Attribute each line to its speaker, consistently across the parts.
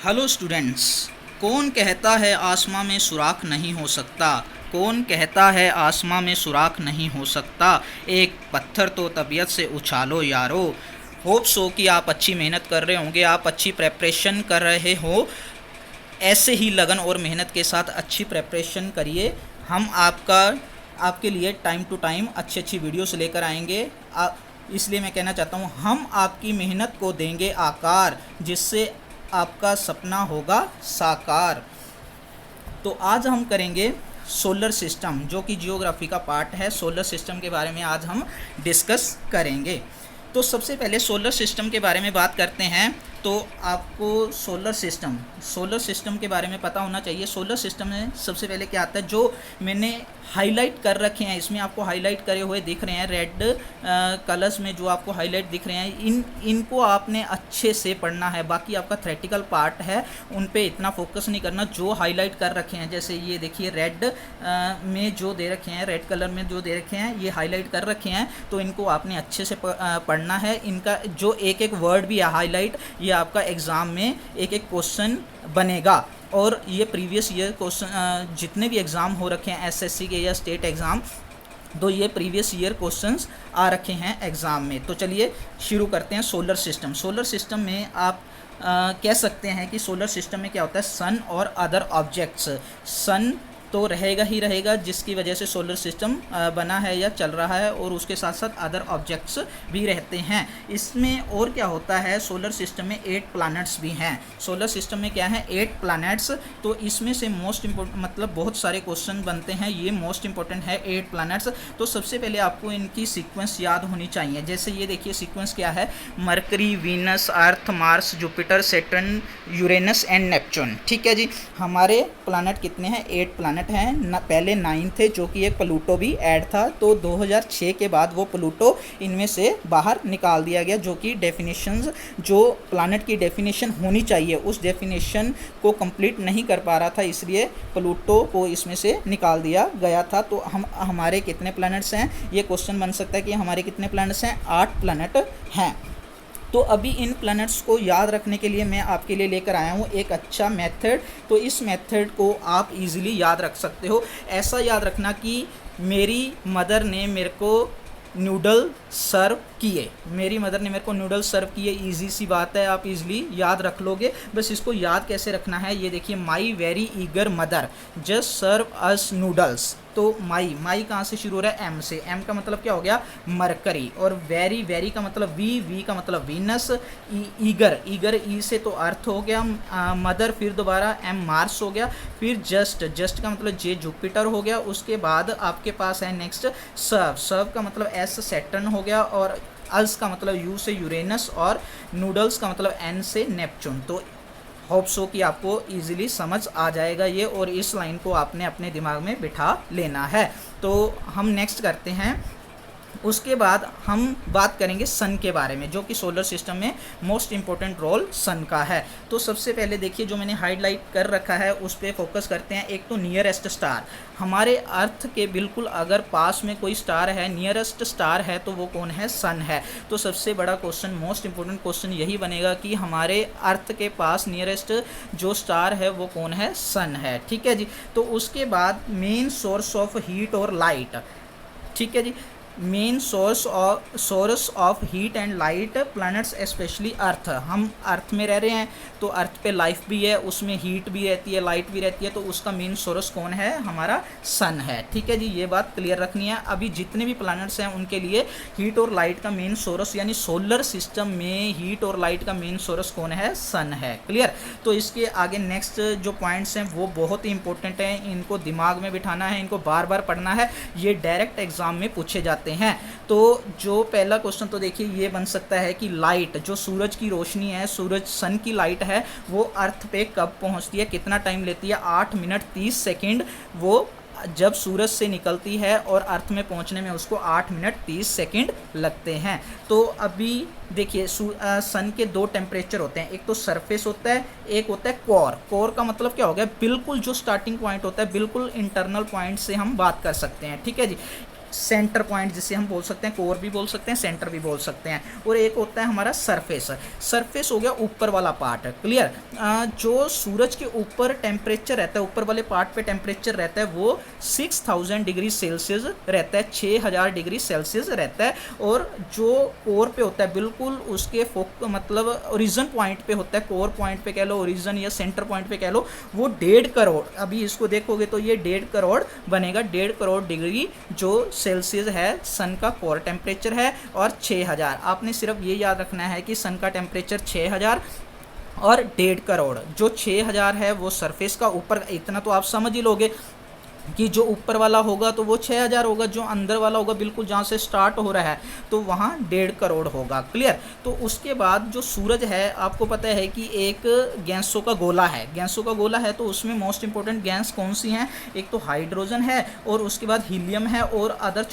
Speaker 1: Hello students. कौन कहता है आसमां में सुराख नहीं हो सकता? कौन कहता है आसमां में सुराख नहीं हो सकता? एक पत्थर तो तबीयत से उछालो यारो। होप सो कि आप अच्छी मेहनत कर रहे होंगे, आप अच्छी प्रेपरेशन कर रहे हो। ऐसे ही लगन और मेहनत के साथ अच्छी प्रेपरेशन करिए। हम आपके लिए टाइम टू टाइम अच्छी अच्छी वीडियोस लेकर आएंगे। इसलिए मैं कहना चाहता हूँ, हम आपकी मेहनत को देंगे आकार, जिससे आपका सपना होगा साकार। तो आज हम करेंगे सोलर सिस्टम, जो कि जियोग्राफी का पार्ट है। सोलर सिस्टम के बारे में आज हम डिस्कस करेंगे। तो सबसे पहले सोलर सिस्टम के बारे में बात करते हैं। तो आपको सोलर सिस्टम के बारे में पता होना चाहिए। सोलर सिस्टम में सबसे पहले क्या आता है, जो मैंने हाईलाइट कर रखे हैं, इसमें आपको हाईलाइट करे हुए दिख रहे हैं, रेड कलर्स में जो आपको हाईलाइट दिख रहे हैं, इनको आपने अच्छे से पढ़ना है। बाकी आपका थ्योरेटिकल पार्ट है, उन पे इतना फोकस नहीं करना। जो हाईलाइट कर रखे हैं, जैसे ये देखिए रेड में जो दे रखे हैं, रेड कलर में जो दे रखे हैं, ये हाईलाइट कर रखे हैं, तो इनको आपने अच्छे से पढ़ना है। इनका जो एक एक वर्ड भी है हाईलाइट, ये आपका एग्ज़ाम में एक एक क्वेश्चन बनेगा। और ये प्रीवियस ईयर क्वेश्चन, जितने भी एग्ज़ाम हो रखे हैं एसएससी के या स्टेट एग्ज़ाम, तो ये प्रीवियस ईयर क्वेश्चंस आ रखे हैं एग्ज़ाम में। तो चलिए शुरू करते हैं। सोलर सिस्टम में आप कह सकते हैं कि सोलर सिस्टम में क्या होता है, सन और अदर ऑब्जेक्ट्स। सन तो रहेगा ही रहेगा, जिसकी वजह से सोलर सिस्टम बना है या चल रहा है, और उसके साथ साथ अदर ऑब्जेक्ट्स भी रहते हैं। इसमें और क्या होता है, सोलर सिस्टम में 8 प्लैनेट्स भी हैं। सोलर सिस्टम में क्या है, 8 प्लैनेट्स। तो इसमें से मोस्ट इम्पोर्टेंट, मतलब बहुत सारे क्वेश्चन बनते हैं, ये मोस्ट इंपॉर्टेंट है 8 प्लैनेट्स। तो सबसे पहले आपको इनकी सीक्वेंस याद होनी चाहिए। जैसे ये देखिए सीक्वेंस क्या है, mercury, Venus, earth, Mars, Jupiter, Saturn, Uranus and Neptune. ठीक है जी। हमारे प्लैनेट कितने हैं, 8 प्लैनेट हैं। पहले 9 थे, जो कि एक प्लूटो भी ऐड था। तो 2006 के बाद वो प्लूटो इनमें से बाहर निकाल दिया गया, जो कि डेफिनेशंस, जो प्लैनेट की डेफिनेशन होनी चाहिए, उस डेफिनेशन को कंप्लीट नहीं कर पा रहा था, इसलिए प्लूटो को इसमें से निकाल दिया गया था। तो हमारे कितने प्लैनेट्स हैं, ये क्वेश्चन बन सकता है कि हमारे कितने प्लैनेट्स हैं, 8 प्लैनेट हैं। तो अभी इन प्लैनेट्स को याद रखने के लिए मैं आपके लिए लेकर आया हूँ एक अच्छा मेथड। तो इस मेथड को आप इजीली याद रख सकते हो। ऐसा याद रखना कि मेरी मदर ने मेरे को नूडल सर्व किए, मेरी मदर ने मेरे को नूडल सर्व किए। इजी सी बात है, आप इजीली याद रख लोगे। बस इसको याद कैसे रखना है, ये देखिए, my very eager mother just serve us noodles. तो माई कहाँ से शुरू हो रहा है, एम से। एम का मतलब क्या हो गया, मरकरी। और वेरी का मतलब वी का मतलब वीनस। ईगर ई से तो अर्थ हो गया, मदर, फिर दोबारा एम मार्स हो गया, फिर जस्ट का मतलब जे जुपिटर हो गया। उसके बाद आपके पास है नेक्स्ट सर्व का मतलब एस सैटर्न हो गया, और अल्स का मतलब यू से यूरेनस, और नूडल्स का मतलब एन से नेपच्यून। तो होप सो कि आपको इजीली समझ आ जाएगा ये, और इस लाइन को आपने अपने दिमाग में बिठा लेना है। तो हम नेक्स्ट करते हैं। उसके बाद हम बात करेंगे सन के बारे में, जो कि सोलर सिस्टम में मोस्ट इम्पोर्टेंट रोल सन का है। तो सबसे पहले देखिए, जो मैंने हाईलाइट कर रखा है उस पर फोकस करते हैं। एक तो नियरेस्ट स्टार, हमारे अर्थ के बिल्कुल अगर पास में कोई स्टार है, नियरेस्ट स्टार है, तो वो कौन है, सन है। तो सबसे बड़ा क्वेश्चन, मोस्ट इम्पोर्टेंट क्वेश्चन यही बनेगा कि हमारे अर्थ के पास नियरेस्ट जो स्टार है वो कौन है, सन है। ठीक है जी। तो उसके बाद मेन सोर्स ऑफ हीट और लाइट। ठीक है जी। Main source of heat and light planets, specially earth. हम अर्थ में रह रहे हैं, तो अर्थ पे लाइफ भी है, उसमें हीट भी रहती है, लाइट भी रहती है। तो उसका मेन सोर्स कौन है, हमारा सन है। ठीक है जी, ये बात क्लियर रखनी है। अभी जितने भी प्लैनेट्स हैं उनके लिए हीट और लाइट का मेन सोर्स, यानी सोलर सिस्टम में हीट और लाइट का मेन सोर्स कौन है, सन है। क्लियर। तो इसके आगे नेक्स्ट जो पॉइंट्स हैं वो बहुत ही इंपॉर्टेंट हैं, इनको दिमाग में बिठाना है, इनको बार बार पढ़ना है, ये डायरेक्ट एग्जाम में पूछे जाते हैं। तो जो पहला क्वेश्चन तो देखिए ये बन सकता है कि लाइट, जो सूरज की रोशनी है, सूरज सन की लाइट है, वो अर्थ पे कब पहुंचती है, कितना टाइम लेती है, 8 मिनट 30 सेकंड वो जब सूरज से निकलती है, और अर्थ में पहुंचने में उसको 8 मिनट 30 सेकंड लगते हैं। तो अभी देखिए, सन के 2 टेम्परेचर होते हैं, एक तो सरफेस होता है, एक होता है कोर। कोर का मतलब क्या हो गया, बिल्कुल जो स्टार्टिंग पॉइंट होता है, बिल्कुल इंटरनल पॉइंट से हम बात कर सकते हैं। ठीक है जी। सेंटर पॉइंट जिसे हम बोल सकते हैं, कोर भी बोल सकते हैं, सेंटर भी बोल सकते हैं, और एक होता है हमारा सरफेस। सरफेस हो गया ऊपर वाला पार्ट, क्लियर। जो सूरज के ऊपर टेम्परेचर रहता है, ऊपर वाले पार्ट पे टेम्परेचर रहता है वो 6000 डिग्री सेल्सियस रहता है, 6000 डिग्री सेल्सियस रहता है। और जो कोर पे होता है बिल्कुल उसके मतलब ओरिजिन पॉइंट पे होता है, कोर पॉइंट पे कह लो, ओरिजिन या सेंटर पॉइंट पे कह लो, वो 1.5 करोड़, अभी इसको देखोगे तो ये 1.5 करोड़ बनेगा, 1.5 करोड़ डिग्री जो सेल्सियस है सन का कोर टेम्परेचर है। और 6000, आपने सिर्फ ये याद रखना है कि सन का टेम्परेचर 6000 और 1.5 करोड़, जो 6000 है वो सरफेस का ऊपर, इतना तो आप समझ ही लोगे कि जो ऊपर वाला होगा तो वो 6000 होगा, जो अंदर वाला होगा बिल्कुल जहाँ से स्टार्ट हो रहा है तो वहाँ 1.5 करोड़ होगा, क्लियर। तो उसके बाद जो सूरज है, आपको पता है कि एक गैसों का गोला है, गैसों का गोला है, तो उसमें मोस्ट इंपॉर्टेंट गैस कौन सी हैं, एक तो हाइड्रोजन है और उसके बाद हीलियम है और अदर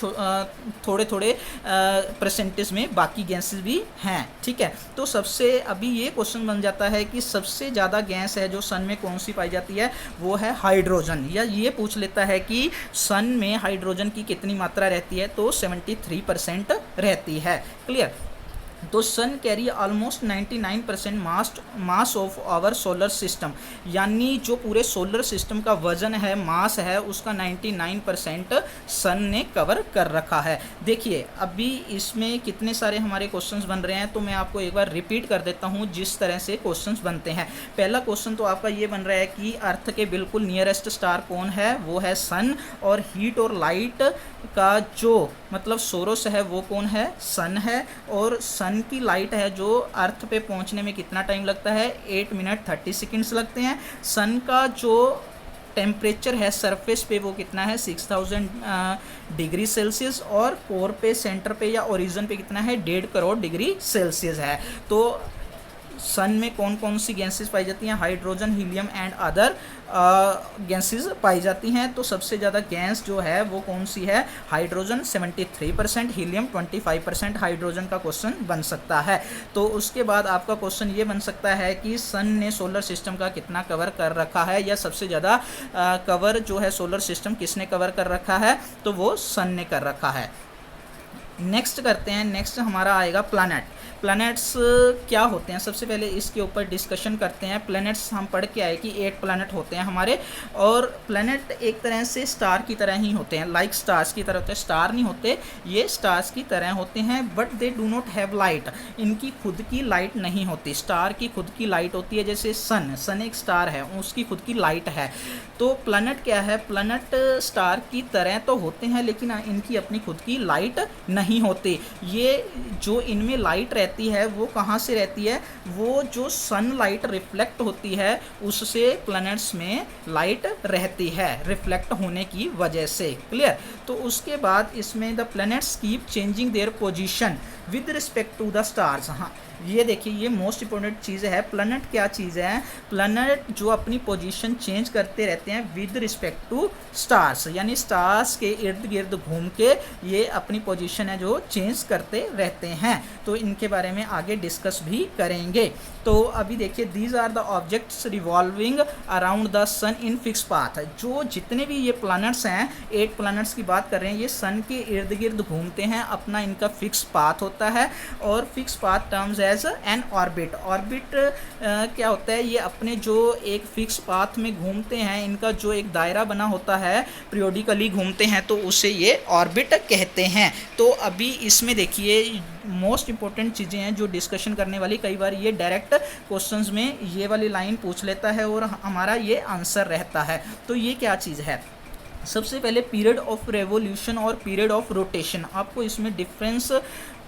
Speaker 1: थोड़े थोड़े परसेंटेज में बाकी गैसेस भी हैं, ठीक है। तो सबसे अभी ये क्वेश्चन बन जाता है कि सबसे ज़्यादा गैस है जो सन में कौन सी पाई जाती है, वो है हाइड्रोजन। या ये पूछ लेता है कि सन में हाइड्रोजन की कितनी मात्रा रहती है, तो 73% रहती है, क्लियर। तो sun carry almost 99% mass of our solar system, यानी जो पूरे सोलर सिस्टम का वजन है, मास है, उसका 99% सन ने कवर कर रखा है। देखिए अभी इसमें कितने सारे हमारे क्वेश्चंस बन रहे हैं, तो मैं आपको एक बार रिपीट कर देता हूँ जिस तरह से क्वेश्चंस बनते हैं। पहला क्वेश्चन तो आपका ये बन रहा है कि अर्थ के बिल्कुल नियरेस्ट स्टार कौन है, वो है सन, और हीट और लाइट का जो मतलब सोर्स है वो कौन है, सन है। और सन की लाइट है जो अर्थ पे पहुंचने में कितना टाइम लगता है, 8 मिनट 30 सेकेंड्स लगते हैं। सन का जो टेम्परेचर है सरफेस पे वो कितना है, 6000 डिग्री सेल्सियस, और कोर पे, सेंटर पे या ओरिजिन पे कितना है, 1.5 करोड़ डिग्री सेल्सियस है। तो सन में कौन कौन सी गैसेस पाई जाती हैं, hydrogen, helium and other gases पाई जाती हैं। तो सबसे ज़्यादा गैस जो है वो कौन सी है, हाइड्रोजन 73%, हीलियम 25%, हाइड्रोजन का क्वेश्चन बन सकता है। तो उसके बाद आपका क्वेश्चन ये बन सकता है कि सन ने सोलर सिस्टम का कितना कवर कर रखा है, या सबसे ज़्यादा कवर जो है सोलर सिस्टम किसने कवर कर रखा है, तो वो सन ने कर रखा है। नेक्स्ट करते हैं, नेक्स्ट हमारा आएगा प्लैनेट। प्लैनेट्स क्या होते हैं, सबसे पहले इसके ऊपर डिस्कशन करते हैं। प्लैनेट्स हम पढ़ के आए कि 8 प्लैनेट होते हैं हमारे, और प्लैनेट एक तरह से स्टार की तरह ही होते हैं, लाइक स्टार्स की तरह होते हैं। स्टार नहीं होते, ये स्टार्स की तरह होते हैं, but they do not have light, इनकी खुद की लाइट नहीं होती। स्टार की खुद की लाइट होती है, जैसे सन एक स्टार है, उसकी खुद की लाइट है। तो प्लैनेट क्या है, प्लैनेट स्टार की तरह तो होते हैं लेकिन इनकी अपनी खुद की लाइट नहीं होती। ये जो इनमें लाइट रहती है वो कहाँ से रहती है, वो जो सनलाइट रिफ्लेक्ट होती है उससे प्लैनेट्स में लाइट रहती है, रिफ्लेक्ट होने की वजह से, क्लियर। तो उसके बाद इसमें the planets keep changing their position with respect to the stars. हाँ ये देखिए, ये मोस्ट इंपॉर्टेंट चीज़ है। प्लैनेट क्या चीज़ है, प्लैनेट जो अपनी पोजीशन चेंज करते रहते हैं विद रिस्पेक्ट टू स्टार्स, यानी स्टार्स के इर्द गिर्द घूम के ये अपनी पोजीशन है जो चेंज करते रहते हैं। तो इनके बारे में आगे डिस्कस भी करेंगे। तो अभी देखिए, these are the objects revolving around the sun in fix path. जो जितने भी ये प्लैनेट्स हैं, 8 प्लैनेट्स की बात कर रहे हैं, ये सन के इर्द गिर्द घूमते हैं, अपना इनका फिक्स पाथ होता है। और fix path terms as an orbit. Orbit क्या होता है, ये अपने जो एक फिक्स पाथ में घूमते हैं, इनका जो एक दायरा बना होता है, पीरियोडिकली घूमते हैं, तो उसे ये ऑर्बिट कहते हैं। तो अभी इसमें देखिए मोस्ट इंपॉर्टेंट चीज़ें हैं जो डिस्कशन करने वाली, कई बार ये डायरेक्ट क्वेश्चंस में ये वाली लाइन पूछ लेता है और हमारा ये आंसर रहता है। तो ये क्या चीज़ है, सबसे पहले पीरियड ऑफ रेवोल्यूशन और पीरियड ऑफ रोटेशन। आपको इसमें डिफरेंस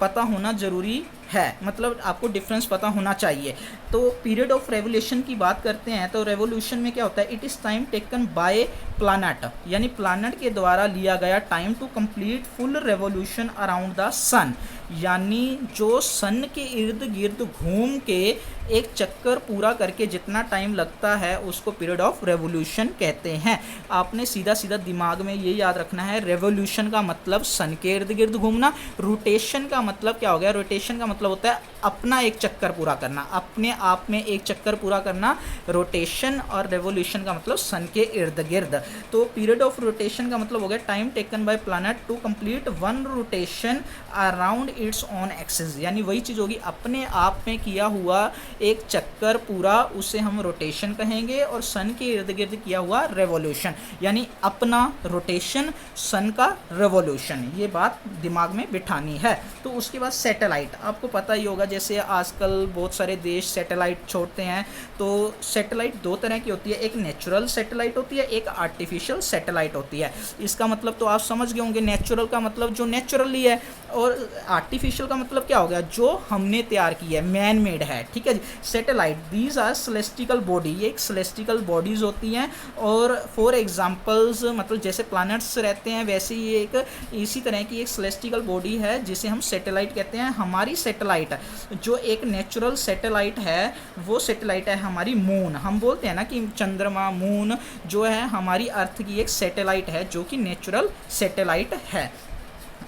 Speaker 1: पता होना ज़रूरी है, मतलब आपको डिफरेंस पता होना चाहिए। तो पीरियड ऑफ रेवोल्यूशन की बात करते हैं, तो रेवोल्यूशन में क्या होता है, it is time taken by planet, यानी प्लैनेट के द्वारा लिया गया time to complete full revolution around the sun, यानी जो सन के इर्द गिर्द घूम के एक चक्कर पूरा करके जितना टाइम लगता है उसको पीरियड ऑफ रेवोल्यूशन कहते हैं। आपने सीधा सीधा दिमाग में ये याद रखना है, रेवोल्यूशन का मतलब सन के इर्द गिर्द घूमना, रोटेशन का मतलब क्या हो गया, रोटेशन का मतलब होता है अपना एक चक्कर पूरा करना, अपने आप में एक चक्कर पूरा करना रोटेशन, और रेवोल्यूशन का मतलब सन के इर्द गिर्द। तो पीरियड ऑफ रोटेशन का मतलब हो गया time taken by planet to complete one rotation around its own axis, यानी वही चीज़ होगी अपने आप में किया हुआ एक चक्कर पूरा, उसे हम रोटेशन कहेंगे, और सन के इर्द गिर्द किया हुआ रेवोल्यूशन, यानी अपना रोटेशन सन का रेवोल्यूशन। ये बात दिमाग में बिठानी है। तो उसके बाद सैटेलाइट, आपको पता ही होगा जैसे आजकल बहुत सारे देश सैटेलाइट छोड़ते हैं। तो सैटेलाइट दो तरह की होती है, एक नेचुरल सैटेलाइट होती है, एक आर्टिफिशियल सैटेलाइट होती है। इसका मतलब तो आप समझ गए होंगे, नेचुरल का मतलब जो नेचुरली है, और आर्टिफिशियल का मतलब क्या हो गया, जो हमने तैयार की है, मैन मेड है, ठीक है जी। Satellite these are celestial body, ये एक सेलेस्टिकल बॉडीज होती हैं, और फॉर एग्जांपल्स मतलब जैसे प्लैनेट्स रहते हैं वैसे ही एक इसी तरह की एक सेलेस्टिकल बॉडी है जिसे हम सैटेलाइट कहते हैं। हमारी सैटेलाइट जो एक नेचुरल सैटेलाइट है वो सैटेलाइट है हमारी मून। हम बोलते हैं ना कि चंद्रमा, मून जो है हमारी अर्थ की एक सैटेलाइट है जो कि नेचुरल सैटेलाइट है।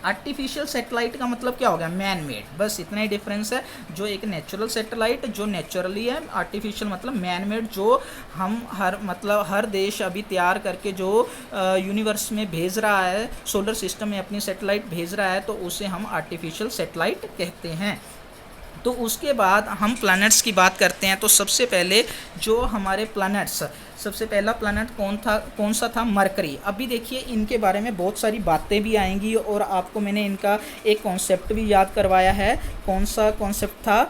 Speaker 1: आर्टिफिशियल सैटेलाइट का मतलब क्या हो गया, मैन मेड, बस इतना ही डिफरेंस है। जो एक नेचुरल सैटेलाइट जो नेचुरली है, आर्टिफिशियल मतलब मैन मेड, जो हम हर देश अभी तैयार करके जो यूनिवर्स में भेज रहा है, सोलर सिस्टम में अपनी सैटेलाइट भेज रहा है, तो उसे हम आर्टिफिशियल सैटेलाइट कहते हैं। तो उसके बाद हम प्लैनेट्स की बात करते हैं। तो सबसे पहले जो हमारे प्लैनेट्स, सबसे पहला प्लैनेट कौन सा था, मरकरी। अभी देखिए इनके बारे में बहुत सारी बातें भी आएंगी, और आपको मैंने इनका एक कॉन्सेप्ट भी याद करवाया है। कौन सा कॉन्सेप्ट था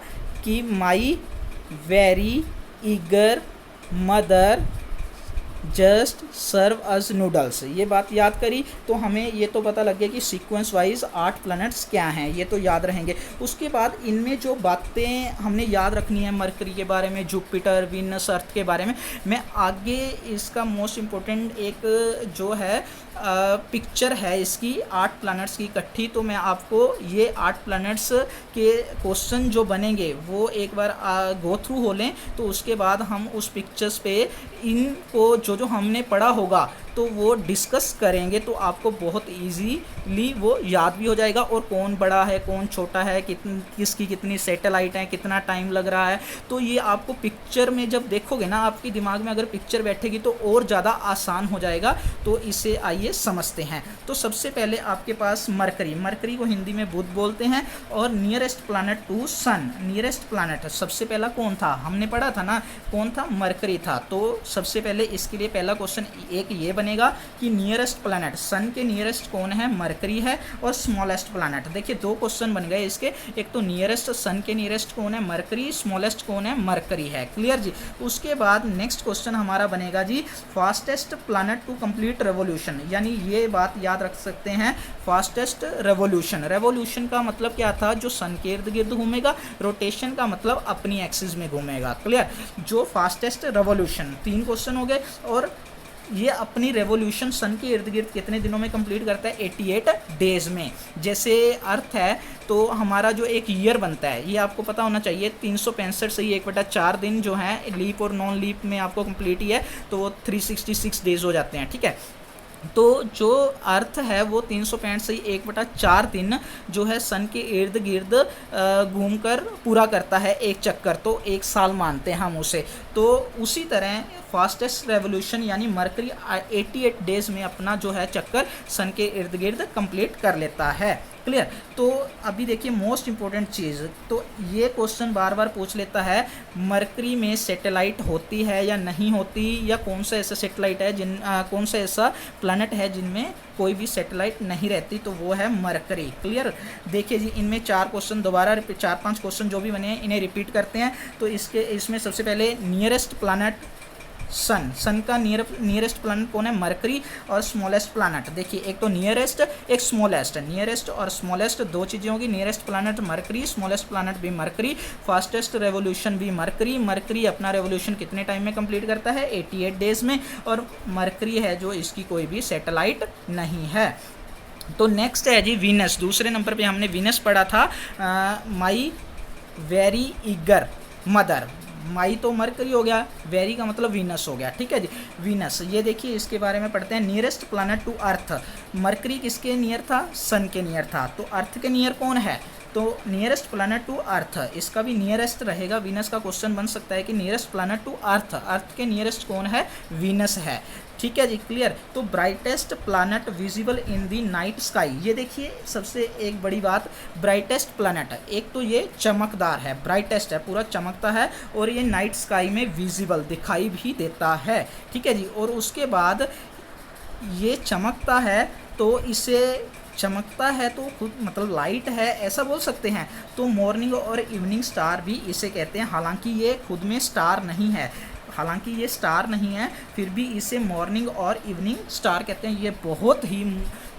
Speaker 1: कि my very eager mother just serve us noodles, ये बात याद करी तो हमें ये तो पता लग गया कि सीक्वेंस वाइज 8 प्लैनेट्स क्या हैं, ये तो याद रहेंगे। उसके बाद इनमें जो बातें हमने याद रखनी है, मरकरी के बारे में, जुपिटर, वीनस, अर्थ के बारे में, मैं आगे इसका मोस्ट इम्पोर्टेंट एक जो है पिक्चर है इसकी 8 प्लैनेट्स की इकट्ठी, तो मैं आपको ये 8 प्लैनेट्स के क्वेश्चन जो बनेंगे वो एक बार गो थ्रू हो लें, तो उसके बाद हम उस पिक्चर्स पे इनको जो हमने पढ़ा होगा तो वो डिस्कस करेंगे, तो आपको बहुत इजीली वो याद भी हो जाएगा। और कौन बड़ा है कौन छोटा है, किसकी कितनी सैटेलाइट है, कितना टाइम लग रहा है, तो ये आपको पिक्चर में जब देखोगे ना, आपके दिमाग में अगर पिक्चर बैठेगी तो और ज़्यादा आसान हो जाएगा। तो इसे आइए समझते हैं। तो सबसे पहले आपके पास मरकरी, मरकरी को हिंदी में बुध बोलते हैं, और nearest planet to sun, nearest planet सबसे पहला कौन था, हमने पढ़ा था ना, कौन था, मरकरी था। तो सबसे पहले इसके लिए पहला क्वेश्चन एक ये बनेगा कि नियरेस्ट प्लैनेट, सन के नियरेस्ट कौन है, मरकरी है, और स्मॉलेस्ट प्लैनेट। देखिए 2 क्वेश्चन बन गए इसके, एक तो नियरेस्ट, सन के नियरेस्ट कौन है, मरकरी, स्मॉलेस्ट कौन है, मरकरी है, क्लियर जी। उसके बाद नेक्स्ट क्वेश्चन हमारा बनेगा जी fastest planet to complete revolution, यानी ये बात याद रख सकते हैं, फास्टेस्ट रेवोल्यूशन। रेवोल्यूशन का मतलब क्या था, जो सन के इर्द गिर्द घूमेगा, रोटेशन का मतलब अपनी एक्सिस में घूमेगा, क्लियर। जो फास्टेस्ट रेवोल्यूशन, 3 क्वेश्चन हो गए। और ये अपनी रेवोल्यूशन सन के इर्द गिर्द कितने दिनों में कंप्लीट करता है, 88 डेज में। जैसे अर्थ है तो हमारा जो एक ईयर बनता है, ये आपको पता होना चाहिए, 365 से ही 1/4 दिन जो है लीप और नॉन लीप में आपको कंप्लीट ही है, तो वो 366 डेज हो जाते हैं, ठीक है। तो जो अर्थ है वो 365 से ही 1/4 दिन जो है सन के इर्द गिर्द घूमकर पूरा करता है एक चक्कर, तो 1 साल मानते हैं हम उसे। तो उसी तरह फास्टेस्ट रेवोल्यूशन यानी मरकरी 88 डेज में अपना जो है चक्कर सन के इर्द गिर्द कंप्लीट कर लेता है, क्लियर। तो अभी देखिए मोस्ट इंपॉर्टेंट चीज़, तो ये क्वेश्चन बार बार पूछ लेता है, मरकरी में सैटेलाइट होती है या नहीं होती, या कौन सा ऐसा सैटेलाइट है कौन सा ऐसा प्लैनेट है जिनमें कोई भी सैटेलाइट नहीं रहती, तो वो है मरकरी, क्लियर। देखिए जी इनमें 4 क्वेश्चन दोबारा 4-5 क्वेश्चन जो भी बने हैं इन्हें रिपीट करते हैं। तो इसमें सबसे पहले नियरेस्ट प्लैनेट सन, सन का नियरेस्ट प्लैनेट कौन है, मरकरी, और स्मॉलेस्ट प्लैनेट देखिए एक तो नियरेस्ट एक स्मॉलेस्ट, नियरेस्ट और स्मॉलेस्ट 2 चीज़ें होंगी, nearest planet mercury, smallest planet भी मरकरी, फास्टेस्ट रेवोल्यूशन भी मरकरी। मरकरी अपना रेवोल्यूशन कितने टाइम में कंप्लीट करता है, 88 डेज में, और मरकरी है जो इसकी कोई भी सैटेलाइट नहीं है। तो नेक्स्ट है जी वीनस, दूसरे नंबर पे हमने वीनस पढ़ा था, माई वेरी ईगर मदर, माई तो मरकरी हो गया, वेरी का मतलब वीनस हो गया, ठीक है जी। वीनस, ये देखिए इसके बारे में पढ़ते हैं। Nearest planet to Earth, Mercury किसके नियर था, सन के नियर था, तो अर्थ के नियर कौन है, तो नियरेस्ट प्लैनेट टू अर्थ, इसका भी नियरेस्ट रहेगा। वीनस का क्वेश्चन बन सकता है कि नियरेस्ट प्लैनेट टू अर्थ, अर्थ के नियरेस्ट कौन है, वीनस है, ठीक है जी, क्लियर। तो brightest planet visible in the night sky, ये देखिए सबसे एक बड़ी बात, ब्राइटेस्ट प्लैनेट, एक तो ये चमकदार है, ब्राइटेस्ट है, पूरा चमकता है, और ये नाइट स्काई में विजिबल दिखाई भी देता है, ठीक है जी। और उसके बाद ये चमकता है, तो इसे चमकता है तो खुद मतलब लाइट है ऐसा बोल सकते हैं, तो मॉर्निंग और इवनिंग स्टार भी इसे कहते हैं। हालांकि ये खुद में स्टार नहीं है, हालांकि ये स्टार नहीं है, फिर भी इसे मॉर्निंग और इवनिंग स्टार कहते हैं। ये बहुत ही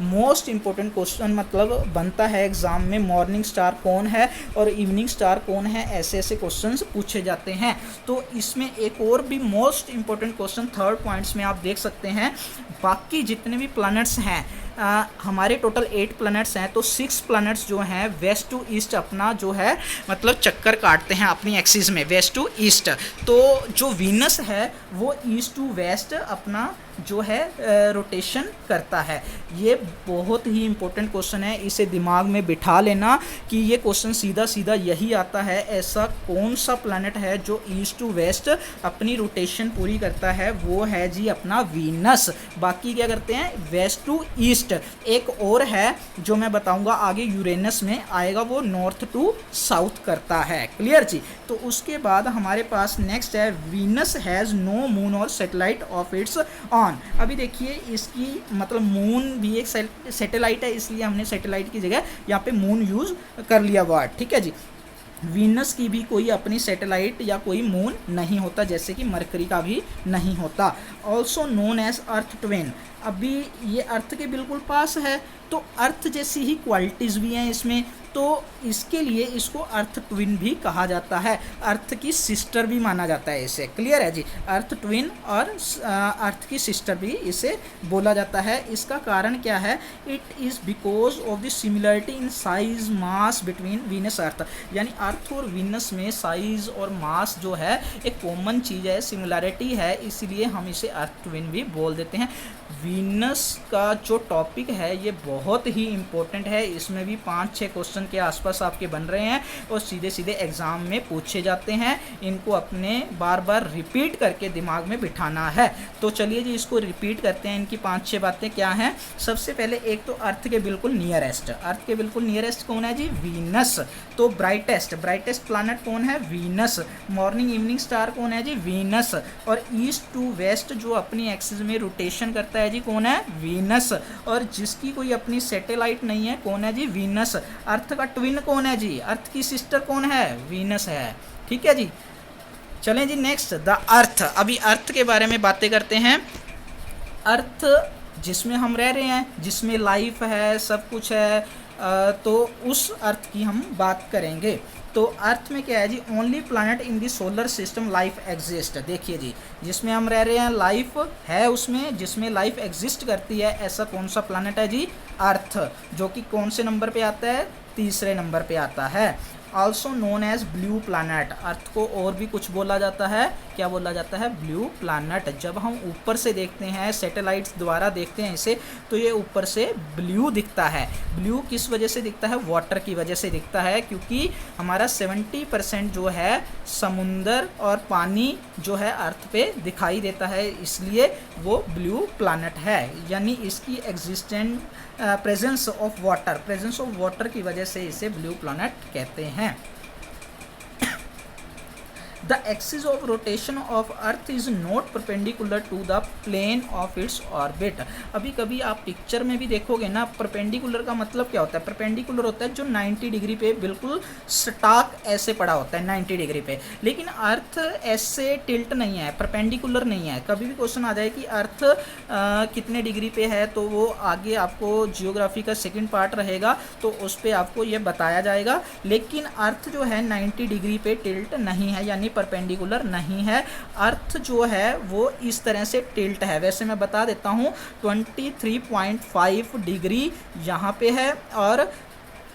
Speaker 1: मोस्ट इम्पोर्टेंट क्वेश्चन मतलब बनता है एग्ज़ाम में, मॉर्निंग स्टार कौन है और इवनिंग स्टार कौन है, ऐसे ऐसे क्वेश्चंस पूछे जाते हैं। तो इसमें एक और भी most important question third points में आप देख सकते हैं, बाकी जितने भी प्लैनेट्स हैं, हमारे टोटल 8 प्लैनेट्स हैं, तो 6 प्लैनेट्स जो हैं वेस्ट टू ईस्ट अपना जो है मतलब चक्कर काटते हैं अपनी एक्सिस में, वेस्ट टू ईस्ट। तो जो वीनस है वो ईस्ट टू वेस्ट अपना जो है रोटेशन करता है। ये बहुत ही इंपॉर्टेंट क्वेश्चन है, इसे दिमाग में बिठा लेना कि ये क्वेश्चन सीधा सीधा यही आता है। ऐसा कौन सा प्लैनेट है जो ईस्ट टू वेस्ट अपनी रोटेशन पूरी करता है, वो है जी अपना वीनस। बाकी क्या करते हैं, वेस्ट टू ईस्ट। एक और है जो मैं बताऊंगा आगे, यूरेनस में आएगा, वो नॉर्थ टू साउथ करता है, क्लियर जी। तो उसके बाद हमारे पास नेक्स्ट है, वीनस हैज़ नो मून और सैटेलाइट ऑफ इट्स ऑन। अभी देखिए इसकी मतलब मून भी एक सैटेलाइट है, इसलिए हमने सैटेलाइट की जगह यहाँ पे मून यूज़ कर लिया वर्ड, ठीक है जी। वीनस की भी कोई अपनी सैटेलाइट या कोई मून नहीं होता, जैसे कि मरकरी का भी नहीं होता। Also known as Earth twin, अभी ये अर्थ के बिल्कुल पास है, तो अर्थ जैसी ही क्वालिटीज़ भी हैं इसमें, तो इसके लिए इसको अर्थ ट्विन भी कहा जाता है, अर्थ की सिस्टर भी माना जाता है इसे, क्लियर है जी। अर्थ ट्विन और अर्थ की सिस्टर भी इसे बोला जाता है। इसका कारण क्या है, it is because of the similarity in size mass between Venus Earth, यानी अर्थ और वीनस में साइज और मास जो है एक कॉमन चीज़ है, सिमिलरिटी है, इसलिए हम इसे अर्थ ट्विन भी बोल देते हैं। वीनस का जो टॉपिक है ये बहुत ही इम्पोर्टेंट है, इसमें भी 5-6 क्वेश्चन के आसपास आपके बन रहे हैं और सीधे सीधे एग्ज़ाम में पूछे जाते हैं। इनको अपने बार बार रिपीट करके दिमाग में बिठाना है। तो चलिए जी इसको रिपीट करते हैं, इनकी 5-6 बातें क्या हैं। सबसे पहले एक तो अर्थ के बिल्कुल नियरेस्ट, अर्थ के बिल्कुल नियरेस्ट कौन है जी, वीनस। तो ब्राइटेस्ट प्लैनेट कौन है, वीनस। मॉर्निंग इवनिंग स्टार कौन है जी, वीनस। और ईस्ट टू वेस्ट जो अपनी एक्सिस में रोटेशन करता है जी, कौन है, वीनस। और जिसकी कोई अपनी सैटेलाइट नहीं है, कौन है जी, वीनस। अर्थ का ट्विन कौन है जी, अर्थ की सिस्टर कौन है, वीनस है, ठीक है जी। चलें जी नेक्स्ट, द अर्थ। अभी अर्थ के बारे में बातें करते हैं। अर्थ जिसमें हम रह रहे हैं, जिसमें लाइफ है, सब कुछ है, तो उस अर्थ की हम बात करेंगे। तो अर्थ में क्या है जी, only planet in the solar system life exist. देखिए जी, जिसमें हम रह रहे हैं लाइफ है, उसमें जिसमें लाइफ एग्जिस्ट करती है, ऐसा कौन सा प्लैनेट है जी, अर्थ, जो कि कौन से नंबर पे आता है, तीसरे नंबर पे आता है। Also known as blue planet, earth को और भी कुछ बोला जाता है, क्या बोला जाता है, ब्लू प्लैनेट। जब हम ऊपर से देखते हैं, सैटेलाइट्स द्वारा देखते हैं इसे, तो ये ऊपर से ब्लू दिखता है। ब्लू किस वजह से दिखता है, वाटर की वजह से दिखता है, क्योंकि हमारा 70% जो है समुंदर और पानी जो है अर्थ पे दिखाई देता है, इसलिए वो ब्लू प्लैनेट है। यानी इसकी एग्जिस्टेंट प्रेजेंस ऑफ वाटर की वजह से इसे ब्लू प्लैनेट कहते हैं। The axis of rotation of Earth is not perpendicular to the plane of its orbit। अभी कभी आप पिक्चर में भी देखोगे ना, परपेंडिकुलर का मतलब क्या होता है, परपेंडिकुलर होता है जो 90 डिग्री पे बिल्कुल स्टाक ऐसे पड़ा होता है 90 डिग्री पे, लेकिन अर्थ ऐसे टिल्ट नहीं है, परपेंडिकुलर नहीं है। कभी भी क्वेश्चन आ जाए कि अर्थ कितने डिग्री पे है, तो वो आगे आपको जियोग्राफी का सेकंड पार्ट रहेगा, तो उस पर आपको ये बताया जाएगा। लेकिन अर्थ जो है 90 डिग्री पे टिल्ट नहीं है, यानी परपेंडिकुलर नहीं है। अर्थ जो है वो इस तरह से टिल्ट है। वैसे मैं बता देता हूँ, 23.5 डिग्री यहाँ पे है और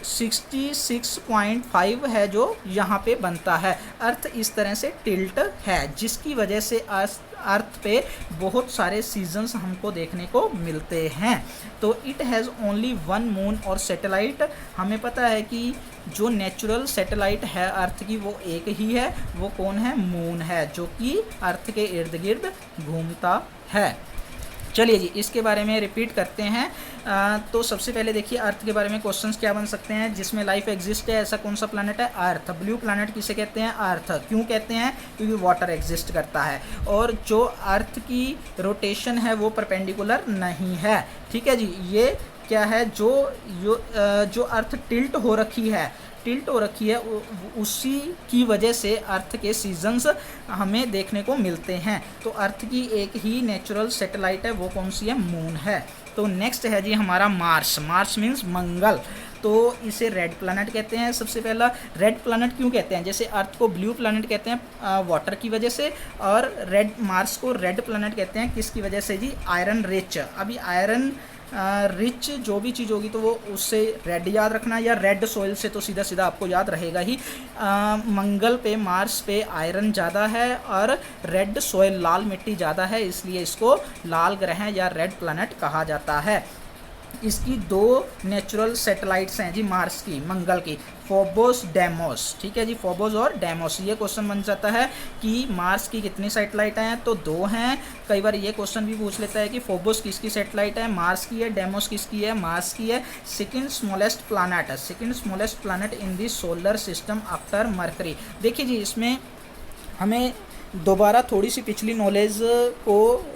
Speaker 1: 66.5 है जो यहाँ पे बनता है। अर्थ इस तरह से टिल्ट है, जिसकी वजह से अर्थ पे बहुत सारे सीजन्स हमको देखने को मिलते हैं। तो it has only one moon और सैटेलाइट। हमें पता है कि जो नेचुरल सैटेलाइट है अर्थ की वो एक ही है, वो कौन है? मून है, जो कि अर्थ के इर्द गिर्द घूमता है। चलिए जी, इसके बारे में रिपीट करते हैं। तो सबसे पहले देखिए अर्थ के बारे में क्वेश्चंस क्या बन सकते हैं। जिसमें लाइफ एग्जिस्ट है, ऐसा कौन सा प्लैनेट है? अर्थ। ब्लू प्लैनेट किसे कहते हैं? अर्थ। क्यों कहते हैं? क्योंकि वाटर एग्जिस्ट करता है। और जो अर्थ की रोटेशन है वो परपेंडिकुलर नहीं है। ठीक है जी, ये क्या है? जो अर्थ टिल्ट हो रखी है उसी की वजह से अर्थ के सीजन्स हमें देखने को मिलते हैं। तो अर्थ की एक ही नेचुरल सैटेलाइट है, वो कौन सी है? मून है। तो नेक्स्ट है जी हमारा मार्स। मार्स मीन्स मंगल। तो इसे रेड प्लैनेट कहते हैं। सबसे पहला रेड प्लैनेट क्यों कहते हैं? जैसे अर्थ को ब्लू प्लैनेट कहते हैं वाटर की वजह से, और मार्स को रेड प्लैनेट कहते हैं किसकी वजह से जी? Iron rich. अभी आयरन रिच जो भी चीज़ होगी तो वो उससे रेड याद रखना, या रेड सॉइल से तो सीधा सीधा आपको याद रहेगा ही। मंगल पे, मार्स पे आयरन ज़्यादा है और रेड सॉइल लाल मिट्टी ज़्यादा है, इसलिए इसको लाल ग्रह या रेड प्लैनेट कहा जाता है। इसकी दो नेचुरल सैटेलाइट्स हैं जी मार्स की, मंगल की, फोबोस डेमोस। ठीक है जी, फोबोस और डेमोस। ये क्वेश्चन बन जाता है कि मार्स की कितनी सैटेलाइट हैं? तो 2 हैं। कई बार ये क्वेश्चन भी पूछ लेता है कि फोबोस किसकी सैटेलाइट है? मार्स की है। डेमोस किसकी है? मार्स की है। सेकंड स्मॉलेस्ट प्लैनेट है, second smallest planet in the solar system after mercury. देखिए जी, इसमें हमें दोबारा थोड़ी सी पिछली नॉलेज को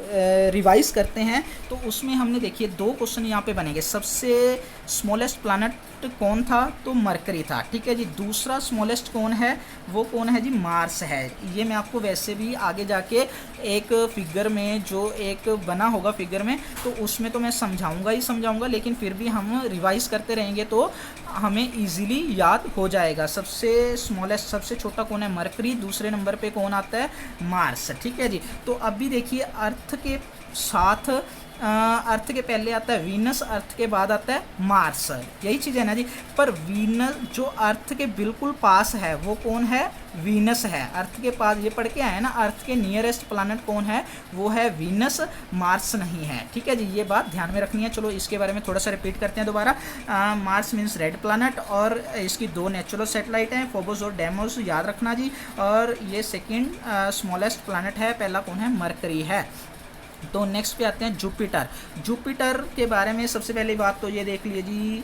Speaker 1: रिवाइज करते हैं। तो उसमें हमने देखिए 2 क्वेश्चन यहाँ पे बनेंगे। सबसे स्मॉलेस्ट प्लैनेट कौन था? तो मरकरी था। ठीक है जी। दूसरा स्मॉलेस्ट कौन है? वो कौन है जी? मार्स है। ये मैं आपको वैसे भी आगे जाके एक फिगर में, जो एक बना होगा फिगर में, तो उसमें तो मैं समझाऊंगा, लेकिन फिर भी हम रिवाइज करते रहेंगे तो हमें इजीली याद हो जाएगा। सबसे स्मॉलेस्ट, सबसे छोटा कौन है? मरकरी। दूसरे नंबर पे कौन आता है? मार्स। ठीक है जी। तो अभी देखिए अर्थ के साथ अर्थ के पहले आता है वीनस, अर्थ के बाद आता है मार्स। यही चीज़ है ना जी। पर वीनस जो अर्थ के बिल्कुल पास है वो कौन है? वीनस है। अर्थ के पास, ये पढ़ के आए ना, अर्थ के नियरेस्ट प्लैनेट कौन है? वो है वीनस, मार्स नहीं है। ठीक है जी, ये बात ध्यान में रखनी है। चलो इसके बारे में थोड़ा सा रिपीट करते हैं दोबारा। मार्स मीन्स रेड प्लैनेट, और इसकी 2 नेचुरल सैटेलाइट हैं, फोबोस और डेमोस, याद रखना जी। और ये सेकेंड स्मॉलेस्ट प्लैनेट है, पहला कौन है? मरकरी है। तो नेक्स्ट पे आते हैं जुपिटर। जुपिटर के बारे में सबसे पहली बात तो ये देख लीजिए जी,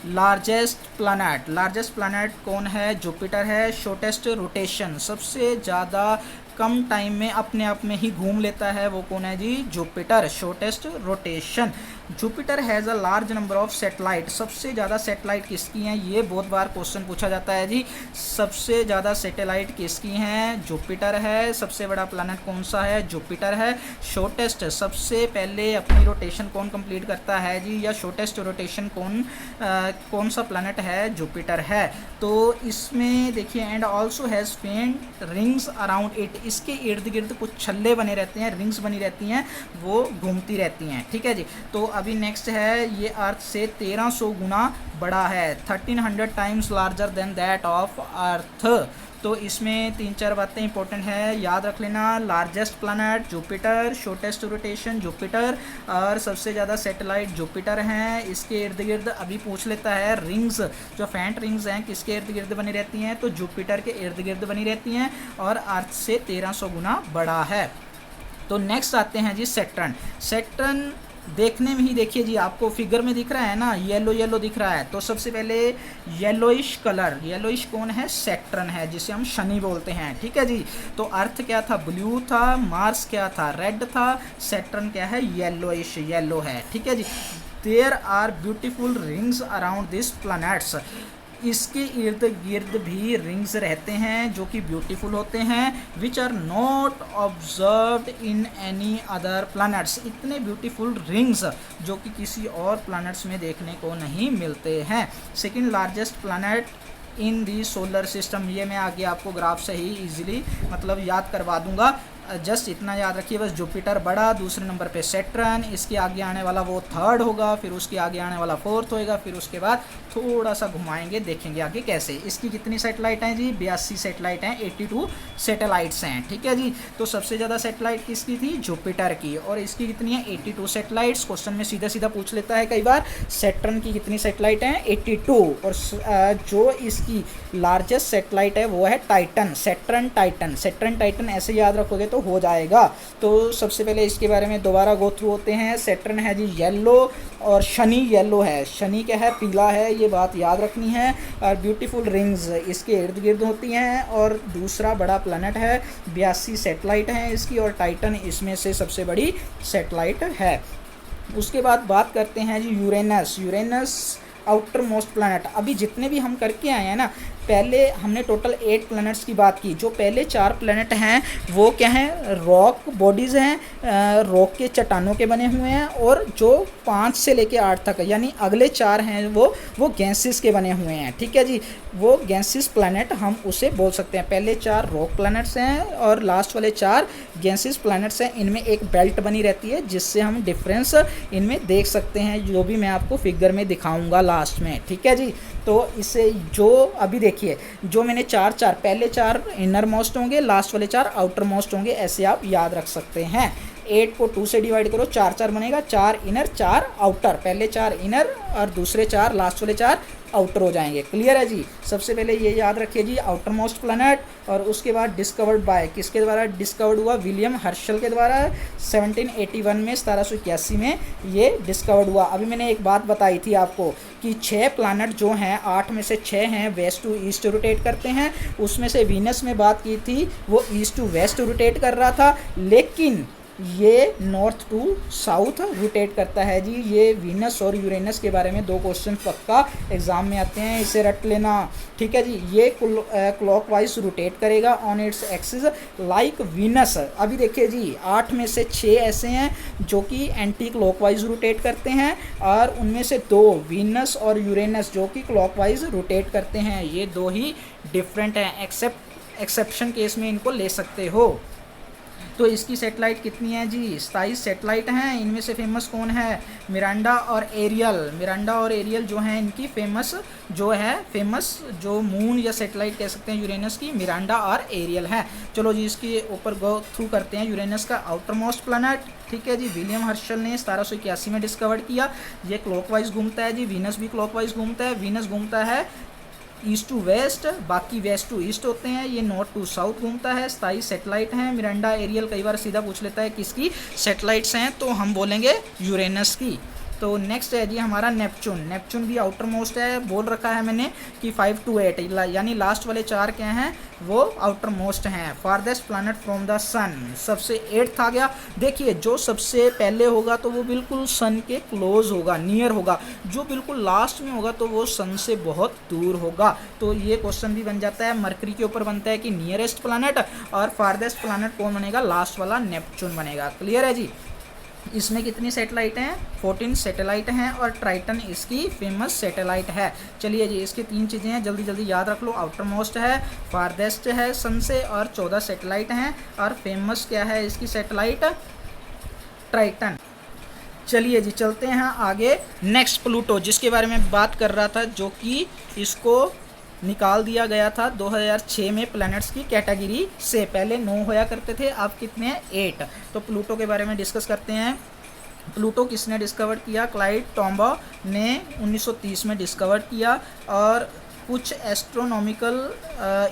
Speaker 1: लार्जेस्ट प्लैनेट कौन है? जुपिटर है। शॉर्टेस्ट रोटेशन, सबसे ज़्यादा कम टाइम में अपने आप में ही घूम लेता है, वो कौन है जी? Jupiter. Shortest rotation. Jupiter has a large number of satellite. सबसे ज़्यादा सैटेलाइट किसकी हैं? ये बहुत बार क्वेश्चन पूछा जाता है जी। सबसे ज़्यादा सैटेलाइट किसकी हैं? जुपिटर है। सबसे बड़ा प्लैनेट कौन सा है? जुपिटर है। शॉर्टेस्ट, सबसे पहले अपनी रोटेशन कौन कंप्लीट करता है जी? या शॉर्टेस्ट रोटेशन कौन सा प्लैनेट है? जुपिटर है। तो इसमें देखिए, एंड ऑल्सो हैज़ फेंट रिंग्स अराउंड इट। इसके इर्द गिर्द कुछ छल्ले बने रहते हैं, रिंग्स बनी रहती हैं, वो घूमती रहती हैं। ठीक है जी। तो अभी नेक्स्ट है, ये अर्थ से 1300 गुना बड़ा है, 1300 times larger than that of earth. तो इसमें 3-4 बातें इंपॉर्टेंट है, याद रख लेना। Largest planet Jupiter, shortest rotation Jupiter, और सबसे ज़्यादा सैटेलाइट जुपिटर हैं। इसके इर्द गिर्द अभी पूछ लेता है रिंग्स, जो फेंट रिंग्स हैं किसके इर्द गिर्द बनी रहती हैं? तो जुपिटर के इर्द गिर्द बनी रहती हैं, और अर्थ से 1300 गुना बड़ा है। तो नेक्स्ट आते हैं जी सैटर्न। सैटर्न देखने में ही देखिए जी, आपको फिगर में दिख रहा है ना, येलो दिख रहा है। तो सबसे पहले येलोइश कलर, येलोइश कौन है? सैटर्न है, जिसे हम शनि बोलते हैं। ठीक है जी। तो अर्थ क्या था? ब्लू था। मार्स क्या था? रेड था। सैटर्न क्या है? येलोइश, येलो है। ठीक है जी। There are beautiful rings around this planets. इसके इर्द गिर्द भी रिंग्स रहते हैं जो कि ब्यूटीफुल होते हैं, which are not observed in any other planets. इतने ब्यूटीफुल रिंग्स जो कि किसी और प्लैनेट्स में देखने को नहीं मिलते हैं। Second largest planet in the solar system, ये मैं आगे आपको ग्राफ से ही इजीली मतलब याद करवा दूंगा। जस्ट इतना याद रखिए बस, जुपिटर बड़ा, दूसरे नंबर पे सैटर्न, इसके आगे आने वाला वो थर्ड होगा, फिर उसके आगे आने वाला फोर्थ होएगा, फिर उसके बाद थोड़ा सा घुमाएंगे, देखेंगे आगे कैसे। इसकी कितनी सैटेलाइट हैं जी? 82 सैटेलाइट हैं, 82 सैटेलाइट्स हैं, ठीक है जी। तो सबसे ज़्यादा सैटेलाइट किसकी थी? जुपिटर की। और इसकी कितनी है? 82 सैटेलाइट्स। क्वेश्चन में सीधा सीधा पूछ लेता है कई बार। सैटर्न की कितनी सैटेलाइट हैं? 82। और जो इसकी लार्जेस्ट सैटेलाइट है वो है Titan, Saturn Titan. Saturn Titan ऐसे याद रखोगे तो हो जाएगा। तो सबसे पहले इसके बारे में दोबारा गो थ्रू होते हैं। सैटर्न है जी येलो, और शनि येलो है, शनि क्या है? पीला है, ये बात याद रखनी है। और ब्यूटीफुल रिंग्स इसके इर्द गिर्द होती हैं। और दूसरा बड़ा प्लैनेट है, 82 सैटेलाइट हैं इसकी, और टाइटन इसमें से सबसे बड़ी सैटेलाइट है। उसके बाद बात करते हैं जी Uranus. Uranus outermost planet. अभी जितने भी हम करके आए हैं ना, पहले हमने टोटल 8 प्लैनेट्स की बात की। जो पहले 4 प्लैनेट हैं वो क्या हैं? रॉक बॉडीज़ हैं, रॉक के चट्टानों के बने हुए हैं। और जो 5 से लेके 8 तक यानी अगले 4 हैं वो गैसेस के बने हुए हैं, ठीक है जी। वो गैसेस प्लैनेट हम उसे बोल सकते हैं। पहले 4 रॉक प्लैनेट्स हैं और लास्ट वाले 4 गैसेस प्लैनेट्स हैं। इनमें एक बेल्ट बनी रहती है जिससे हम डिफरेंस इनमें देख सकते हैं, जो भी मैं आपको फिगर में दिखाऊंगा लास्ट में, ठीक है जी। तो इसे जो अभी देखिए, जो मैंने 4 पहले 4 इनर मोस्ट होंगे, लास्ट वाले 4 आउटर मोस्ट होंगे, ऐसे आप याद रख सकते हैं। 8 को 2 से डिवाइड करो, 4 बनेगा, 4 इनर 4 आउटर। पहले 4 इनर और दूसरे 4 लास्ट वाले 4 आउटर हो जाएंगे। क्लियर है जी। सबसे पहले ये याद रखिए जी, आउटर मोस्ट प्लैनेट। और उसके बाद डिस्कवर्ड बाय, किसके द्वारा डिस्कवर्ड हुआ? विलियम हर्शल के द्वारा 1781 में, 1781 में ये डिस्कवर्ड हुआ। अभी मैंने एक बात बताई थी आपको कि 6 प्लैनेट जो हैं, 8 में से 6 हैं वेस्ट टू ईस्ट रोटेट करते हैं। उसमें से वीनस में बात की थी, वो ईस्ट टू वेस्ट रोटेट कर रहा था, लेकिन ये नॉर्थ टू साउथ रोटेट करता है जी। ये वीनस और यूरेनस के बारे में 2 क्वेश्चन पक्का एग्जाम में आते हैं, इसे रट लेना, ठीक है जी। ये क्लॉकवाइज रोटेट करेगा on its axis like Venus. अभी देखिए जी, 8 में से 6 ऐसे हैं जो कि एंटी क्लॉकवाइज रोटेट करते हैं, और उनमें से 2 वीनस और यूरेनस जो कि क्लॉकवाइज रोटेट करते हैं। ये 2 ही डिफरेंट हैं, एक्सेप्शन केस में इनको ले सकते हो। तो इसकी सैटेलाइट कितनी है जी? 27 सैटेलाइट हैं। इनमें से फेमस कौन है? मिरांडा और एरियल। मिरांडा और एरियल जो हैं इनकी फेमस जो मून या सैटेलाइट कह सकते हैं यूरेनस की, मिरांडा और एरियल है। चलो जी, इसके ऊपर गो थ्रू करते हैं। यूरेनस का आउटर मोस्ट प्लैनेट, ठीक है जी, विलियम हर्शल ने 1781 में डिस्कवर किया। ये क्लॉकवाइज घूमता है जी। वीनस भी क्लॉकवाइज घूमता है। वीनस घूमता है ईस्ट टू वेस्ट, बाकी वेस्ट टू ईस्ट होते हैं। ये नॉर्थ टू साउथ घूमता है। 27 सैटेलाइट हैं। मिरांडा एरियल कई बार सीधा पूछ लेता है किसकी सैटेलाइट्स हैं, तो हम बोलेंगे यूरेनस की। तो नेक्स्ट है जी हमारा नेपच्यून। नेपच्यून भी आउटर मोस्ट है। बोल रखा है मैंने कि 5 to 8 यानी लास्ट वाले 4 क्या हैं? वो आउटर मोस्ट हैं। फारदेस्ट प्लैनेट फ्रॉम द सन, सबसे 8th आ गया। देखिए, जो सबसे पहले होगा तो वो बिल्कुल सन के क्लोज होगा, नियर होगा। जो बिल्कुल लास्ट में होगा तो वो सन से बहुत दूर होगा। तो ये क्वेश्चन भी बन जाता है, मरकरी के ऊपर बनता है कि नियरेस्ट प्लैनेट, और फारदेस्ट प्लैनेट कौन बनेगा? लास्ट वाला नेपच्यून बनेगा। क्लियर है जी। इसमें कितनी सैटेलाइट हैं? 14 सैटेलाइट हैं, और ट्राइटन इसकी फेमस सैटेलाइट है। चलिए जी, इसकी 3 चीज़ें हैं, जल्दी जल्दी याद रख लो। आउटर मोस्ट है, फारदेस्ट है सन से, और 14 सैटेलाइट हैं। और फेमस क्या है इसकी सैटेलाइट? ट्राइटन। चलिए जी, चलते हैं आगे। नेक्स्ट प्लूटो, जिसके बारे में बात कर रहा था, जो कि इसको निकाल दिया गया था 2006 में प्लैनेट्स की कैटेगरी से। पहले 9 होया करते थे, अब कितने हैं? 8। तो प्लूटो के बारे में डिस्कस करते हैं। प्लूटो किसने डिस्कवर किया? क्लाइड टॉम्बा ने 1930 में डिस्कवर किया। और कुछ एस्ट्रोनॉमिकल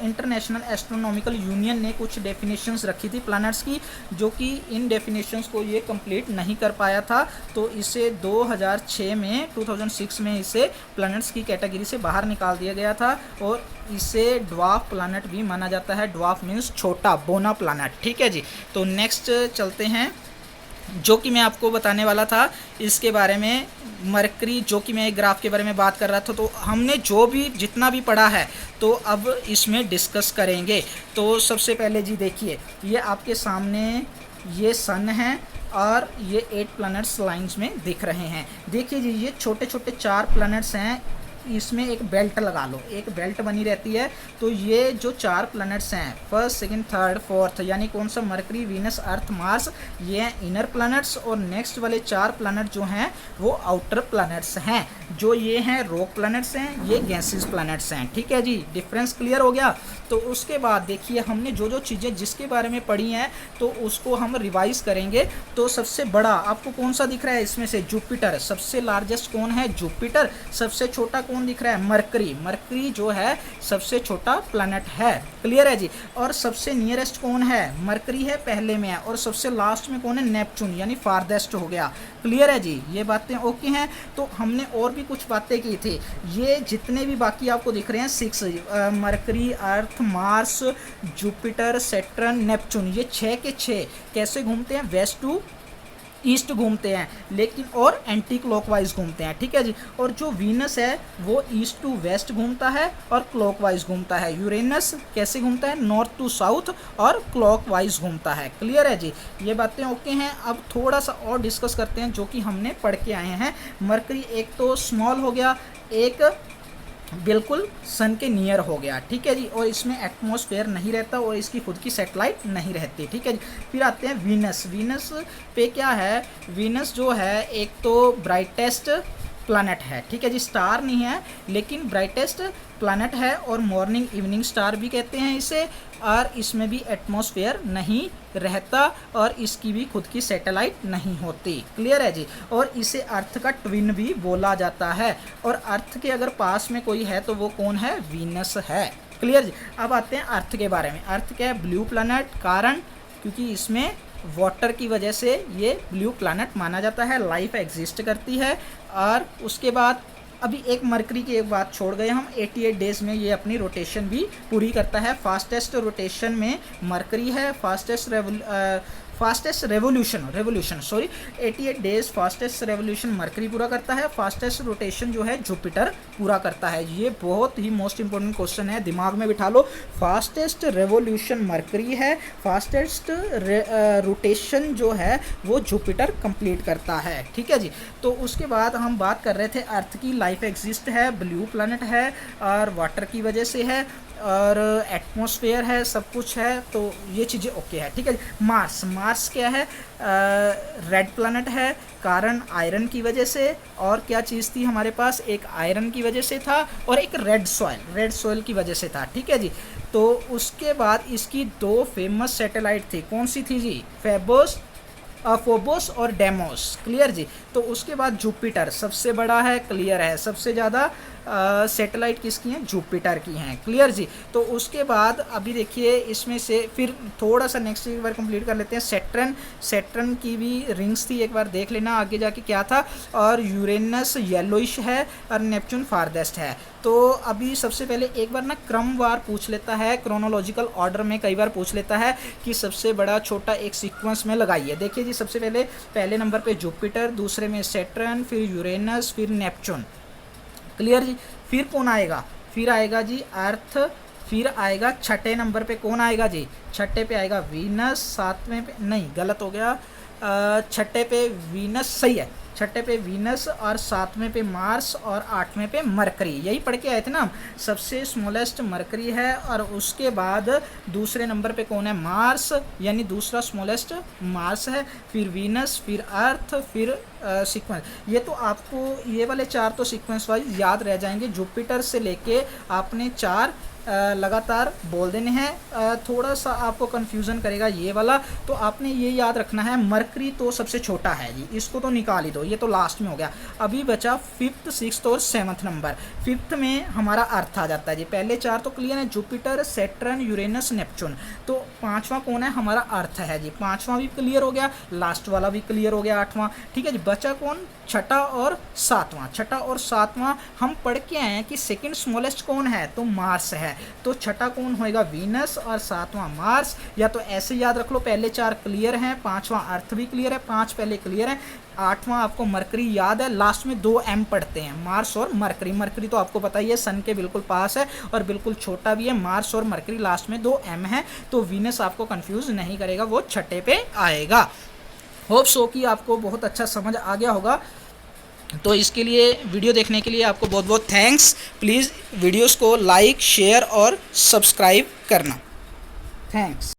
Speaker 1: इंटरनेशनल एस्ट्रोनॉमिकल यूनियन ने कुछ डेफिनेशंस रखी थी प्लैनेट्स की, जो कि इन डेफिनेशंस को ये कंप्लीट नहीं कर पाया था। तो इसे 2006 में इसे प्लैनेट्स की कैटेगरी से बाहर निकाल दिया गया था, और इसे ड्वार्फ प्लैनेट भी माना जाता है। ड्वार्फ मीन्स छोटा, बोना प्लैनेट, ठीक है जी। तो नेक्स्ट चलते हैं, जो कि मैं आपको बताने वाला था इसके बारे में। मरकरी, जो कि मैं एक ग्राफ के बारे में बात कर रहा था, तो हमने जितना भी पढ़ा है तो अब इसमें डिस्कस करेंगे। तो सबसे पहले जी देखिए, ये आपके सामने ये सन है, और ये 8 प्लैनेट्स लाइंस में दिख रहे हैं। देखिए जी, ये छोटे छोटे 4 प्लैनेट्स हैं इसमें एक बेल्ट लगा लो, एक बेल्ट बनी रहती है। तो ये जो 4 प्लैनेट्स हैं, फर्स्ट सेकंड थर्ड फोर्थ, यानी कौन सा, मरकरी, वीनस, अर्थ, मार्स, ये हैं इनर प्लैनेट्स, और नेक्स्ट वाले 4 प्लैनेट जो हैं वो आउटर प्लैनेट्स हैं। जो ये हैं रॉक प्लैनेट्स हैं, ये गैसेस प्लैनेट्स हैं। ठीक है जी, डिफरेंस क्लियर हो गया। तो उसके बाद देखिए हमने जो जो चीज़ें जिसके बारे में पढ़ी हैं तो उसको हम रिवाइज करेंगे। तो सबसे बड़ा आपको कौन सा दिख रहा है इसमें से, जुपिटर। सबसे लार्जेस्ट कौन है, जुपिटर। सबसे छोटा कौन दिख रहा है, मरकरी। मरकरी जो है सबसे छोटा प्लैनेट है। क्लियर है जी। और सबसे नियरेस्ट कौन है, मरकरी है, पहले में है। और सबसे लास्ट में कौन है, नेपच्यून, यानी फारदेस्ट हो गया। क्लियर है जी, ये बातें ओके हैं। तो हमने और भी कुछ बातें की थी। ये जितने भी बाकी आपको दिख रहे हैं 6, मरकरी, अर्थ, मार्स, जुपिटर, सैटर्न, नेपच्यून, ये 6 के 6 कैसे घूमते हैं, वेस्ट टू ईस्ट घूमते हैं, लेकिन और एंटी क्लॉकवाइज घूमते हैं। ठीक है जी। और जो वीनस है वो ईस्ट टू वेस्ट घूमता है और क्लॉकवाइज घूमता है। यूरेनस कैसे घूमता है, नॉर्थ टू साउथ और क्लॉकवाइज घूमता है। क्लियर है जी, ये बातें ओके हैं। अब थोड़ा सा और डिस्कस करते हैं जो कि हमने पढ़ के आए हैं। मरकरी एक तो स्मॉल हो गया, एक बिल्कुल सन के नियर हो गया। ठीक है जी। और इसमें एटमॉस्फेयर नहीं रहता और इसकी खुद की सैटेलाइट नहीं रहती। ठीक है जी। फिर आते हैं वीनस। वीनस पे क्या है, वीनस जो है एक तो ब्राइटेस्ट प्लैनेट है। ठीक है जी, स्टार नहीं है लेकिन ब्राइटेस्ट प्लैनेट है, और मॉर्निंग इवनिंग स्टार भी कहते हैं इसे। और इसमें भी एटमॉस्फेयर नहीं रहता और इसकी भी खुद की सैटेलाइट नहीं होती। क्लियर है जी। और इसे अर्थ का ट्विन भी बोला जाता है। और अर्थ के अगर पास में कोई है तो वो कौन है, वीनस है। क्लियर जी। अब आते हैं अर्थ के बारे में। अर्थ क्या है, ब्लू प्लैनेट, कारण क्योंकि इसमें वाटर की वजह से ये ब्लू प्लैनेट माना जाता है, लाइफ एग्जिस्ट करती है। और उसके बाद अभी एक मरकरी की एक बात छोड़ गए हम, 88 डेज़ में ये अपनी रोटेशन भी पूरी करता है। फास्टेस्ट रोटेशन में मरकरी है, fastest revolution 88 days fastest revolution mercury पूरा करता है। फास्टेस्ट रोटेशन जो है जुपिटर पूरा करता है। ये बहुत ही मोस्ट इंपॉर्टेंट क्वेश्चन है, दिमाग में बिठा लो। फास्टेस्ट रेवोल्यूशन मरकरी है, फास्टेस्ट रोटेशन जो है वो जुपिटर कंप्लीट करता है। ठीक है जी। तो उसके बाद हम बात कर रहे थे अर्थ की, लाइफ एग्जिस्ट है, ब्लू प्लैनेट है और वाटर की वजह से है, और एटमॉस्फेयर है, सब कुछ है। तो ये चीज़ें ओके है। ठीक है। मार्स क्या है, रेड प्लैनेट है, कारण आयरन की वजह से। और क्या चीज़ थी हमारे पास, एक आयरन की वजह से था और एक रेड सॉइल की वजह से था। ठीक है जी। तो उसके बाद इसकी 2 फेमस सैटेलाइट थी, कौन सी थी जी, फोबोस और डेमोस। क्लियर जी। तो उसके बाद जुपिटर सबसे बड़ा है, क्लियर है, सबसे ज़्यादा सैटेलाइट किसकी हैं, जुपिटर की हैं। क्लियर जी। तो उसके बाद अभी देखिए इसमें से फिर थोड़ा सा नेक्स्ट एक बार कंप्लीट कर लेते हैं। सैटर्न की भी रिंग्स थी, एक बार देख लेना आगे जाके क्या था। और यूरेनस येलोइश है और नेपच्यून फारदेस्ट है। तो अभी सबसे पहले एक बार ना क्रमवार पूछ लेता है, क्रोनोलॉजिकल ऑर्डर में कई बार पूछ लेता है कि सबसे बड़ा छोटा एक सीक्वेंस में लगाइए। देखिए जी, सबसे पहले नंबर पे जुपिटर, दूसरे में सैटर्न, फिर यूरेनस, फिर नेपच्यून। क्लियर जी। फिर कौन आएगा, फिर आएगा जी अर्थ, फिर आएगा छठे नंबर पे कौन आएगा जी, छठे पे आएगा वीनस, सातवें पे नहीं, गलत हो गया, छठे पे वीनस, सही है, छठे पे वीनस और सातवें पे मार्स और आठवें पे मरकरी। यही पढ़ के आए थे ना हम। सबसे स्मॉलेस्ट मरकरी है और उसके बाद दूसरे नंबर पे कौन है, मार्स, यानी दूसरा स्मॉलेस्ट मार्स है, फिर वीनस, फिर अर्थ, फिर सीक्वेंस। ये तो आपको ये वाले 4 तो सीक्वेंस वाइज याद रह जाएंगे। जुपिटर से लेके आपने 4 लगातार बोल देने हैं। थोड़ा सा आपको कन्फ्यूज़न करेगा ये वाला, तो आपने ये याद रखना है, मरकरी तो सबसे छोटा है जी, इसको तो निकाल ही दो, ये तो लास्ट में हो गया। अभी बचा 5th 6th और 7th नंबर। 5th में हमारा अर्थ आ जाता है जी। पहले 4 तो क्लियर है, जुपिटर, सैटर्न, यूरेनस, नेपच्यून। तो 5वां कौन है, हमारा अर्थ है जी। 5वां भी क्लियर हो गया, लास्ट वाला भी क्लियर हो गया, 8वां। ठीक है जी। बचा कौन, छठा और सातवां। छठा और सातवां हम पढ़ के आए हैं कि सेकंड स्मॉलेस्ट कौन है, तो मार्स है। तो छठा कौन होएगा, वीनस, और सातवां मार्स। या तो ऐसे याद रख लो, पहले 4 क्लियर हैं, 5वां अर्थ भी क्लियर है, 5 पहले क्लियर है, 8वां आपको मरकरी याद है, लास्ट में 2 M पढ़ते हैं, मार्स और मरकरी। मरकरी तो आपको पता ही है, सन के बिल्कुल पास है और बिल्कुल छोटा भी है। मार्स और मरकरी लास्ट में 2 M है। तो वीनस आपको कंफ्यूज नहीं करेगा, वो छठे पे आएगा। होप सो कि आपको बहुत अच्छा समझ आ गया होगा। तो इसके लिए वीडियो देखने के लिए आपको बहुत बहुत थैंक्स। प्लीज़ वीडियोस को लाइक शेयर और सब्सक्राइब करना। थैंक्स।